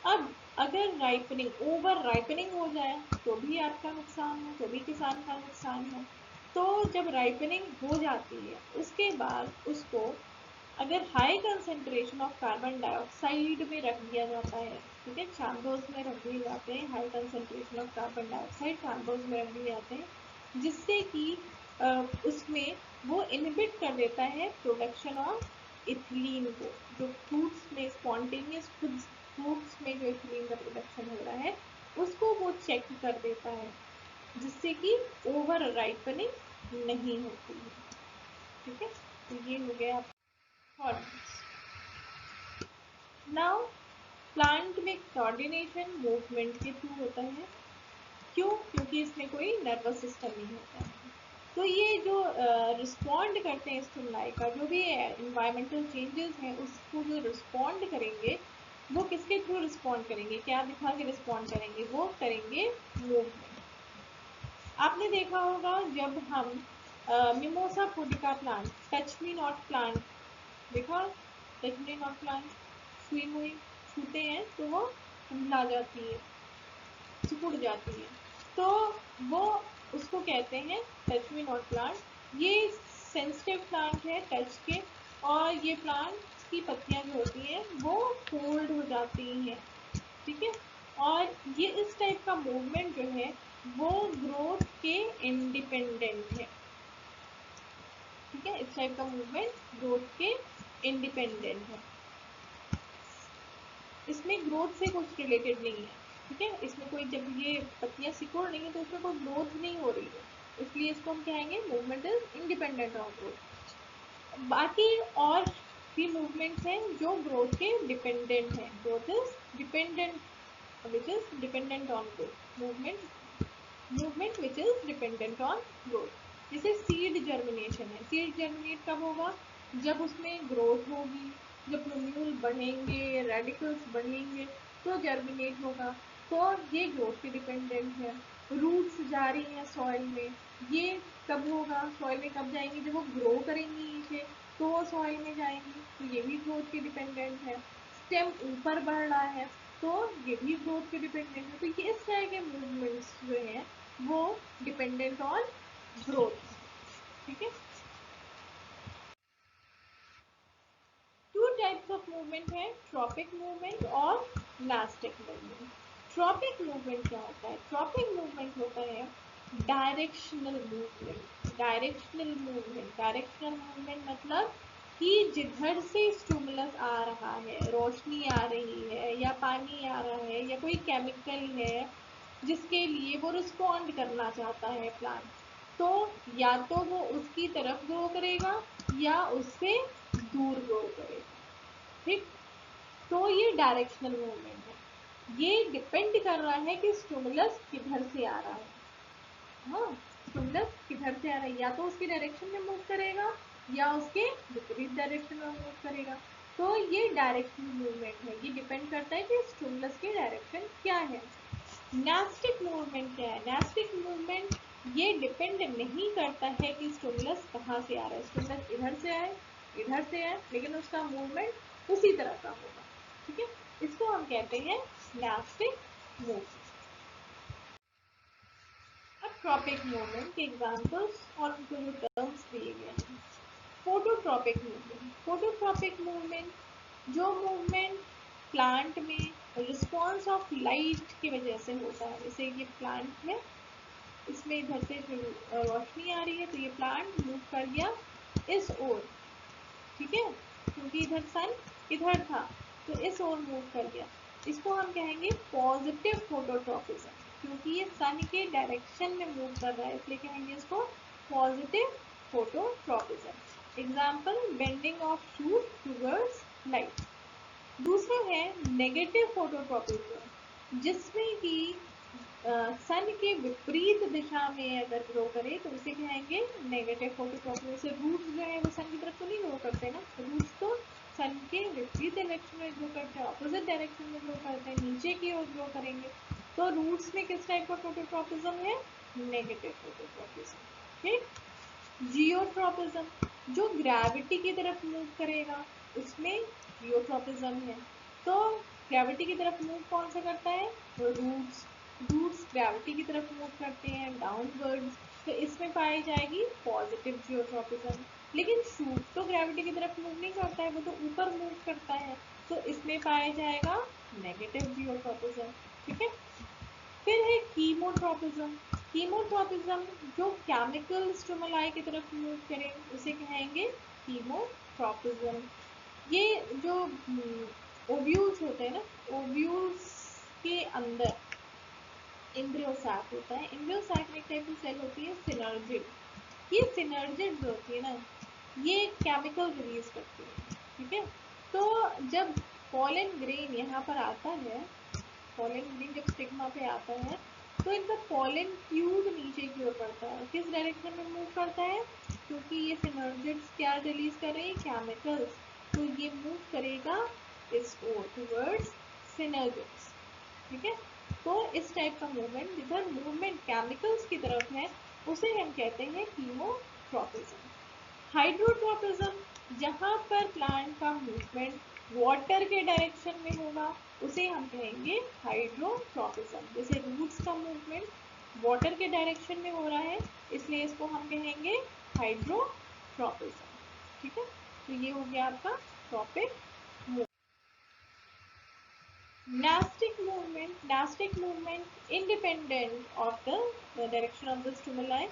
अब अगर राइपनिंग, ओवर राइपनिंग हो जाए तो भी आपका नुकसान है, तो भी किसान का नुकसान है। तो जब राइपनिंग हो जाती है उसके बाद उसको अगर high concentration of carbon dioxide में रख दिया जाता है, ठीक है, चैम्बर्स में रख दिए जाते हैं, high concentration of carbon dioxide chambers में रख दिए जाते हैं, जिससे कि उसमें वो इनहिबिट कर देता है प्रोडक्शन ऑफ इथिलीन को। जो फ्रूट्स में स्पॉन्टेनियस खुद फ्रूट्स में जो इथिलीन का प्रोडक्शन हो रहा है उसको वो चेक कर देता है, जिससे कि ओवर राइपनिंग नहीं होती है। ठीक है, तो ये हो गया हॉर्मोन्स। नाउ प्लांट में कोऑर्डिनेशन मूवमेंट के थ्रू होता है। क्यों? क्योंकि इसमें कोई नर्वस सिस्टम नहीं होता है। तो ये जो रिस्पॉन्ड करते हैं स्टिमुलाई का, जो भी इन्वायरमेंटल चेंजेस हैं उसको जो रिस्पॉन्ड करेंगे, वो किसके थ्रू रिस्पॉन्ड करेंगे? क्या दिखा के रिस्पॉन्ड करेंगे? वो करेंगे मूवमेंट। आपने देखा होगा जब हम mimosa pudica plant, touch me not plant देखा, टच मी नॉट प्लांट, सुई मुई छूते हैं तो वो कुंभला जाती है, सिकुड़ जाती है, तो वो उसको कहते हैं टच मी नॉट प्लांट। ये सेंसिटिव प्लांट है टच के, और ये प्लांट की पत्तियां जो होती हैं वो फोल्ड हो जाती हैं। ठीक है, और ये इस टाइप का मूवमेंट जो है वो ग्रोथ के इंडिपेंडेंट है। ठीक है, इस टाइप का मूवमेंट ग्रोथ के इंडिपेंडेंट है, इसमें ग्रोथ से कुछ रिलेटेड नहीं है। ठीक है, इसमें कोई, जब ये पत्तियां सिकुड़ रही है तो इसमें कोई ग्रोथ नहीं हो रही है, इसलिए इसको हम कहेंगे movement is independent of growth. बाकी और भी मूवमेंट्स हैं जो ग्रोथ के डिपेंडेंट हैं। Growth is dependent which is dependent on growth, movement which is dependent on growth. जैसे सीड जर्मिनेशन है। सीड जर्मिनेट कब होगा? जब उसमें ग्रोथ होगी, जब प्लूम्यूल बढ़ेंगे, रेडिकल्स बढ़ेंगे, तो जर्मिनेट होगा। तो ये ग्रोथ पे डिपेंडेंट है। रूट्स जा रही हैं सॉइल में, ये कब होगा? सॉइल में कब जाएंगी? जब वो ग्रो करेंगी नीचे तो वो सॉइल में जाएंगी, तो ये भी ग्रोथ पे डिपेंडेंट है। स्टेम ऊपर बढ़ रहा है तो ये भी ग्रोथ पे डिपेंडेंट है। तो ये इस तरह के मूवमेंट्स जो हैं वो डिपेंडेंट ऑन ग्रोथ। ठीक है, टू टाइप्स ऑफ मूवमेंट है, ट्रॉपिक मूवमेंट और इलास्टिक मूवमेंट। ट्रॉपिक मूवमेंट क्या होता है? ट्रॉपिक मूवमेंट होता है डायरेक्शनल मूवमेंट। डायरेक्शनल मूवमेंट मतलब कि जिधर से स्टिमुलस आ रहा है, रोशनी आ रही है या पानी आ रहा है या कोई केमिकल है जिसके लिए वो रिस्पॉन्ड करना चाहता है प्लांट, तो या तो वो उसकी तरफ ग्रो करेगा या उससे दूर ग्रो करेगा। ठीक, तो ये डायरेक्शनल मूवमेंट है। ये डिपेंड कर रहा है कि स्टिमुलस किधर से आ रहा है। हाँ, स्टिमुलस किधर से आ रहा है, या तो उसकी डायरेक्शन में मूव करेगा या उसके विपरीत डायरेक्शन में मूव करेगा। तो ये डायरेक्शनल मूवमेंट है। ये डिपेंड करता है कि स्टिमुलस की डायरेक्शन क्या है। नास्टिक मूवमेंट क्या है? नास्टिक मूवमेंट ये डिपेंड नहीं करता है कि स्टिमुलस कहाँ से आ रहा है। स्टिमुलस इधर से आए, इधर से आए, लेकिन उसका मूवमेंट उसी तरह का होगा। ठीक है, इसको हम कहते हैं नास्टिक मूवमेंट। अब ट्रॉपिक मूवमेंट के एग्जांपल्स और उनको जो टर्म्स दिए गए हैं। Phototropic movement. फोटोट्रॉपिक मूवमेंट जो मूवमेंट प्लांट में रिस्पॉन्स ऑफ लाइट की वजह से होता है। जैसे ये प्लांट है, इसमें इधर से जो रोशनी आ रही है तो ये प्लांट मूव कर गया इस ओर। ठीक है, क्योंकि इधर सन इधर था तो इस ओर मूव कर गया। इसको हम कहेंगे पॉजिटिव फोटोट्रॉपिज्म, क्योंकि ये सन के डायरेक्शन में मूव कर रहा है, इसलिए कहेंगे इसको positive phototropism. Example, bending of shoot towards light. दूसरा है नेगेटिव फोटोट्रॉपिज्म, जिसमें कि सन के विपरीत दिशा में अगर ग्रो करे तो उसे कहेंगे नेगेटिव फोटोट्रॉपिज्म। जैसे रूट्स जो है वो सन की तरफ तो नहीं ग्रो करते ना, रूट्स तो सन के विपरीत डायरेक्शन में ग्रो करते हैं, ऑपोजिट डायरेक्शन में ग्रो करते हैं, नीचे की ओर ग्रो करेंगे। तो रूट्स में किस टाइप का फोटोट्रॉपिज्म है? Negative phototropism. ठीक, जियोट्रॉपिज्म जो ग्रेविटी की तरफ मूव करेगा उसमें जियोट्रॉपिज्म है। तो ग्रेविटी की तरफ मूव कौन सा करता है? रूट्स। रूट्स ग्रेविटी की तरफ मूव करते हैं डाउनवर्ड्स, तो इसमें पाई जाएगी पॉजिटिव जियोट्रॉपिज्म। लेकिन शूट तो ग्रेविटी की तरफ मूव नहीं करता है, वो तो ऊपर मूव करता है, तो इसमें पाया जाएगा नेगेटिव जियोट्रॉपिज्म। ठीक है, फिर है कीमोट्रॉपिज्म। कीमोट्रॉपिज्म जो केमिकल स्टिमुलाई की तरफ मूव करे उसे कहेंगे कीमोट्रॉपिज्म। ये जो ओव्यूल्स होते हैं ना, ओव्यूल्स के अंदर एम्ब्रियो सैक होता है। एम्ब्रियो सैक में एक टाइप की सेल होती है सिनर्जिड। ये सिनर्जिड जो होती है ना, ये केमिकल रिलीज करती है। ठीक है, तो जब पॉलन ग्रेन यहाँ पर आता है, पॉलन ग्रेन जब स्टिग्मा पे आता है तो इनका पॉलन ट्यूब नीचे की ओर बढ़ता है। किस डायरेक्शन में मूव करता है? क्योंकि ये सिनर्जिड्स क्या रिलीज कर रहे हैं? केमिकल्स। तो ये मूव करेगा इस ओर टुवर्ड्स सिनर्जिड्स। ठीक है, तो इस टाइप का मूवमेंट जिधर मूवमेंट केमिकल्स की तरफ है उसे हम कहते हैं कीमोट्रॉपिज्म। हाइड्रोट्रॉपिज्म जहाँ पर प्लांट का मूवमेंट वाटर के डायरेक्शन में होगा उसे हम कहेंगे हाइड्रोट्रॉपिज्म। जैसे रूट्स का मूवमेंट वाटर के डायरेक्शन में हो रहा है, इसलिए इसको हम कहेंगे हाइड्रोट्रॉपिज्म। ठीक है, तो ये हो गया आपका tropic movement. Nastic movement, nastic movement independent of the direction of the stimuli।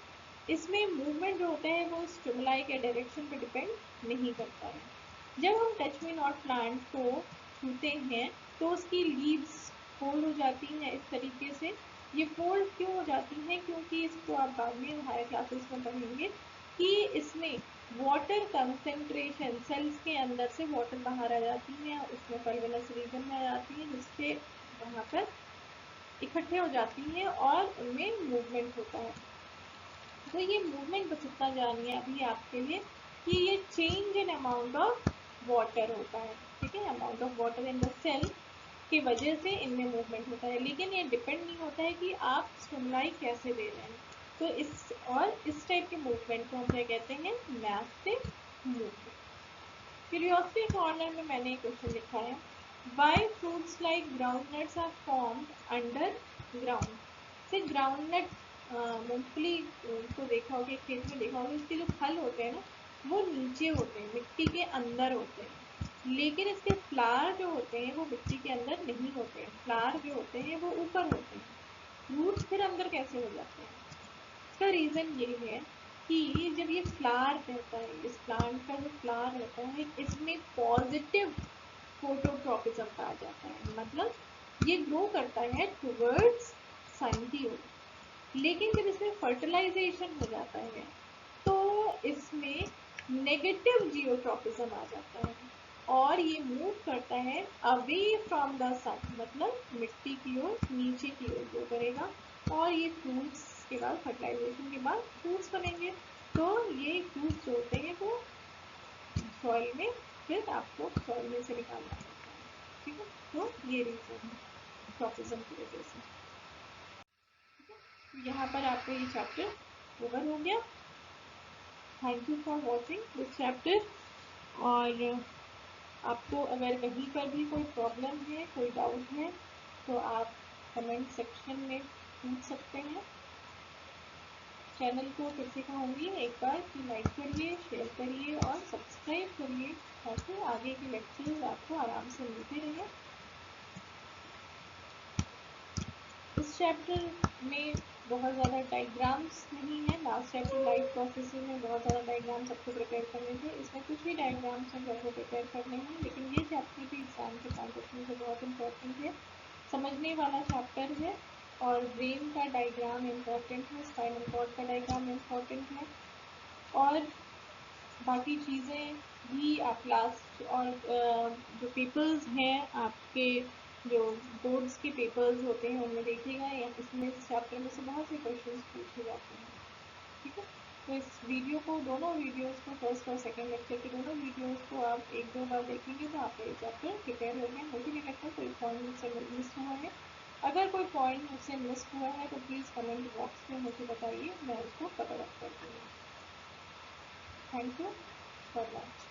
इसमें मूवमेंट जो होता है वो स्टिमुलाई के डायरेक्शन पे डिपेंड नहीं करता है। जब हम टच मी नॉट प्लांट को छूते हैं तो उसकी लीव्स फोल्ड हो जाती हैं इस तरीके से। ये फोल्ड क्यों हो जाती हैं? क्योंकि इसको आप बाद में हायर क्लासेस में पढ़ेंगे कि इसमें वाटर कंसेंट्रेशन सेल्स के अंदर से वाटर बाहर आ जाती है, उसमें पल्विनस रीजन में आ जाती है, जिससे वहाँ पर इकट्ठे हो जाती हैं और उनमें मूवमेंट होता है। तो ये मूवमेंट बस इतना जानिए अभी आपके लिए कि ये change in amount of water होता है। ठीक है, amount of water in the cell की वजह से इनमें मूवमेंट होता है, लेकिन ये डिपेंड नहीं होता है कि आप स्टिमुलाई कैसे दे रहे हैं। तो इस टाइप के मूवमेंट को हम क्या कहते हैं? Nastic movement. क्यूरियोसिटी कॉर्नर में मैंने एक क्वेश्चन लिखा है, why fruits like groundnuts are formed underground. से ग्राउंडनट मूंगफली को देखा होगा, खेत में देखा होगा, इसके जो फल होते हैं ना वो नीचे होते हैं, मिट्टी के अंदर होते हैं, लेकिन इसके फ्लावर जो होते हैं वो मिट्टी के अंदर नहीं होते हैं। फ्लावर जो होते हैं वो ऊपर होते हैं। रूट्स फिर अंदर कैसे हो जाते हैं? इसका रीज़न ये है कि जब ये फ्लावर रहता है, इस प्लांट का जो फ्लावर रहता है इसमें पॉजिटिव फोटोट्रॉपिज्म पाया जाता है। मतलब ये ग्रो करता है टुवर्ड्स सन की ओर। लेकिन जब इसमें फर्टिलाइजेशन हो जाता है तो इसमें नेगेटिव जियोट्रॉपिज्म आ जाता है और ये मूव करता है अवे फ्रॉम द सन, मतलब मिट्टी की ओर, नीचे की ओर ग्रो करेगा और ये फ्रूट्स के बाद, फर्टिलाइजेशन के बाद फ्रूट्स बनेंगे। तो ये फ्रूट्स जो होते हैं वो सॉइल में, फिर आपको सॉइल में से निकालना पड़ता है। ठीक है, तो ये रीजन है ट्रॉपिज्म की वजह से। यहाँ पर आपको ये चैप्टर ओवर हो गया। Thank you for watching this chapter. और आपको अगर कहीं पर भी कोई प्रॉब्लम है, कोई डाउट है, तो आप कमेंट सेक्शन में पूछ सकते हैं। चैनल को फिर से कहूँगी एक बार कि लाइक करिए, शेयर करिए और सब्सक्राइब करिए ताकि आगे के लेक्चर्स आपको आराम से मिलते रहें। इस चैप्टर में बहुत ज़्यादा डायग्राम्स नहीं है। लास्ट चैप्टर लाइफ प्रोसेसिंग में बहुत ज़्यादा डायग्राम्स सबको प्रिपेयर करने थे, इसमें कुछ ही डायग्राम्स हैं जो आपको प्रिपेयर करने हैं, लेकिन ये चैप्टर भी एग्जाम के पॉइंट ऑफ व्यू से बहुत इंपॉर्टेंट है, समझने वाला चैप्टर है। और ब्रेन का डायग्राम इम्पॉर्टेंट है, स्पाइनल कॉर्ड का डायग्राम इम्पॉर्टेंट है, और बाकी चीज़ें भी आप लास्ट और जो पेपर्स हैं आपके, जो बोर्ड्स के पेपर्स होते हैं उनमें देखिएगा, या इसमें इस चैप्टर में से बहुत से क्वेश्चंस पूछे जाते हैं। ठीक है, तो इस वीडियो को, दोनों वीडियोस को, फर्स्ट और सेकंड लेक्चर के दोनों वीडियोस को आप एक दो बार देखेंगे तो आपका ये चैप्टर प्रिपेयर हो गया। मुझे नहीं लगता कोई पॉइंट मुझसे मिस हुआ है। अगर कोई पॉइंट मुझसे मिस हुआ है तो प्लीज़ कमेंट बॉक्स में मुझे बताइए, मैं उसको कवर अप कर दूँगी। Thank you for watching.